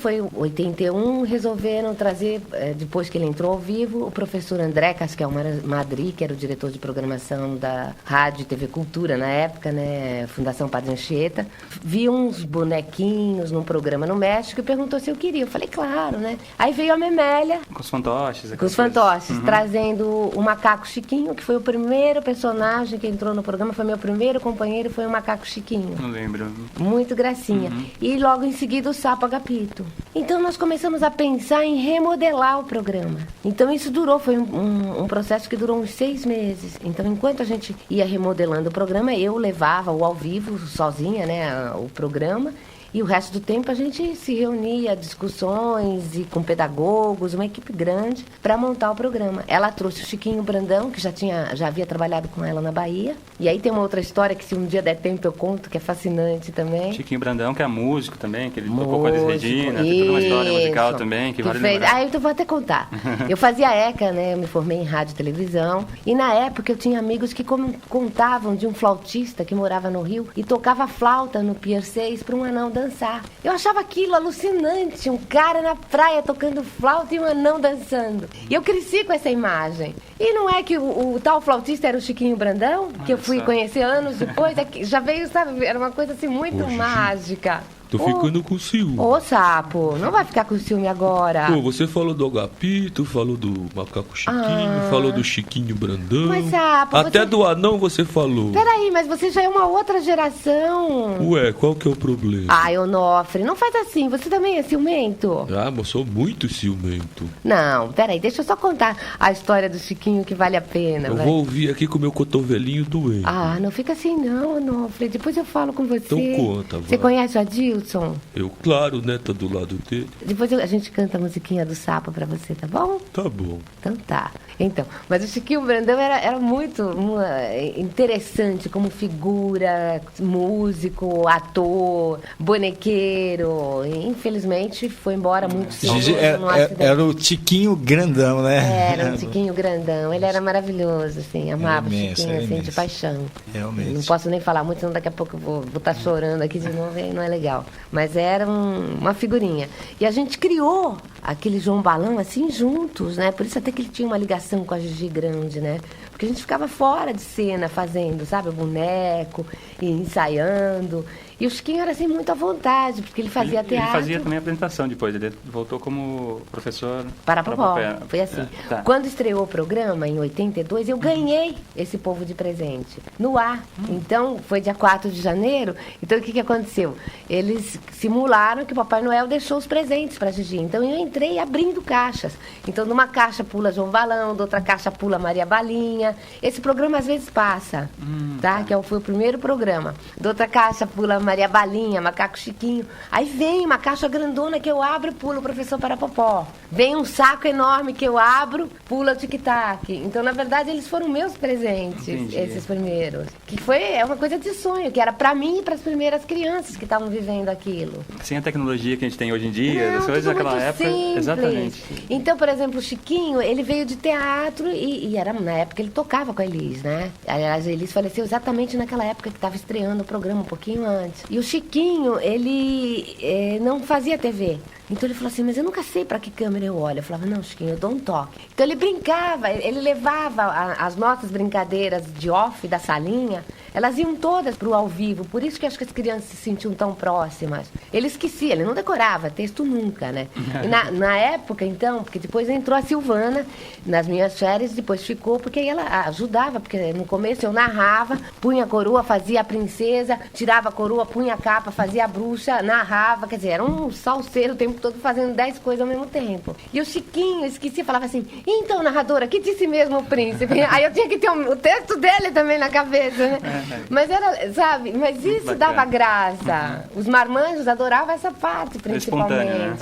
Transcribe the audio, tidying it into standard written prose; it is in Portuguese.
foi 81, resolveram trazer, depois que ele entrou ao vivo, o professor André Casquel Madri, que era o diretor de programação da Rádio e TV Cultura na época, né, Fundação Padre Anchieta, viu uns bonequinhos num programa no México e perguntou se eu queria. Eu falei, claro, né? Aí veio a Memélia. Com os fantoches. Com os fantoches, trazendo o Macaco Chiquinho, que foi o primeiro personagem que entrou no programa, foi meu primeiro companheiro, foi o Macaco Chiquinho. Não lembro. Muito gracinha. E logo em seguida o Sapo Agapito. Então nós começamos a pensar em remodelar o programa. Então isso foi um processo que durou uns 6 meses. Então enquanto a gente ia remodelando o programa, eu levava o ao vivo, sozinha, né, o programa. E o resto do tempo a gente se reunia, discussões e com pedagogos, uma equipe grande, para montar o programa. Ela trouxe o Chiquinho Brandão, que já havia trabalhado com ela na Bahia. E aí tem uma outra história que, se um dia der tempo, eu conto, que é fascinante também. Chiquinho Brandão, que é músico também, que ele tocou com a Elis Regina, tem toda uma história musical também, que vale lembrar. Ah, então vou até contar. Eu fazia ECA, né? Eu me formei em rádio e televisão. E na época eu tinha amigos que contavam de um flautista que morava no Rio e tocava flauta no Pier 6 para um anão dançar. Eu achava aquilo alucinante, um cara na praia tocando flauta e um anão dançando. E eu cresci com essa imagem. E não é que o tal flautista era o Chiquinho Brandão, que eu fui conhecer anos depois, já veio, sabe, era uma coisa assim muito mágica. Tô ficando com ciúme. Ô, Sapo, não vai ficar com ciúme agora. Pô, você falou do Agapito, falou do Macaco Chiquinho, falou do Chiquinho Brandão. Mas, Sapo, até do anão você falou. Peraí, mas você já é uma outra geração. Ué, qual que é o problema? Ai, Onofre, não faz assim, você também é ciumento. Ah, mas sou muito ciumento. Não, peraí, deixa eu só contar a história do Chiquinho que vale a pena. Eu vou ouvir aqui com o meu cotovelinho doendo. Ah, não fica assim não, Onofre, depois eu falo com você. Então conta, vai. Você conhece o Adilson? Eu, claro, né? Tá do lado dele. Depois a gente canta a musiquinha do Sapo pra você, tá bom? Tá bom. Então tá. Então, mas o Chiquinho Brandão era muito interessante como figura, músico, ator, bonequeiro. E, infelizmente foi embora muito cedo. Era o Chiquinho Grandão, né? Era um Chiquinho Grandão. Ele era maravilhoso, assim, amava o Chiquinho, assim, de paixão. Realmente. Não posso nem falar muito, senão daqui a pouco eu vou estar chorando aqui de novo e não é legal. Mas era uma figurinha. E a gente criou aquele João Balão assim juntos, né? Por isso até que ele tinha uma ligação com a Gigi Grande, né? Porque a gente ficava fora de cena fazendo, sabe, o boneco, e ensaiando. E o Chiquinho era assim muito à vontade, porque ele fazia teatro. Ele fazia também a apresentação depois, ele voltou como professor para Popó. Foi assim. Tá. Quando estreou o programa, em 82, eu ganhei esse povo de presente, no ar. Então, foi dia 4 de janeiro. Então, o que aconteceu? Eles simularam que o Papai Noel deixou os presentes para a Gigi. Então, eu entrei abrindo caixas. Então, numa caixa pula João Balão, da outra caixa pula Maria Balinha. Esse programa, às vezes, passa, tá? Que foi o primeiro programa. Da outra caixa pula Maria Balinha, Macaco Chiquinho. Aí vem uma caixa grandona que eu abro, pula o Professor Parapopó. Vem um saco enorme que eu abro, pula o Tic-Tac. Então, na verdade, eles foram meus presentes, esses primeiros. Que é uma coisa de sonho, que era pra mim e pras primeiras crianças que estavam vivendo aquilo. Sem a tecnologia que a gente tem hoje em dia, as coisas tudo daquela muito época. Simples. Exatamente. Então, por exemplo, o Chiquinho, ele veio de teatro e era, na época ele tocava com a Elis, né? Aliás, a Elis faleceu exatamente naquela época que estava estreando o programa, um pouquinho antes. E o Chiquinho, ele não fazia TV. Então ele falou assim, mas eu nunca sei para que câmera eu olho. Eu falava, não, Chiquinho, eu dou um toque. Então ele brincava, ele levava as nossas brincadeiras de off da salinha, elas iam todas pro ao vivo. Por isso que acho que as crianças se sentiam tão próximas. Ele esquecia, ele não decorava texto nunca, né? E na época, então, porque depois entrou a Silvana nas minhas férias, depois ficou, porque aí ela ajudava, porque no começo eu narrava, punha a coroa, fazia a princesa, tirava a coroa, punha a capa, fazia a bruxa, narrava, quer dizer, era um salseiro o tempo todo fazendo 10 coisas ao mesmo tempo. E o Chiquinho, esquecia, falava assim, então, narradora, que disse mesmo o príncipe? Aí eu tinha que ter o texto dele também na cabeça, né? Mas era, sabe, mas isso dava graça. Os marmanjos adoravam essa parte, principalmente. Espontânea, né?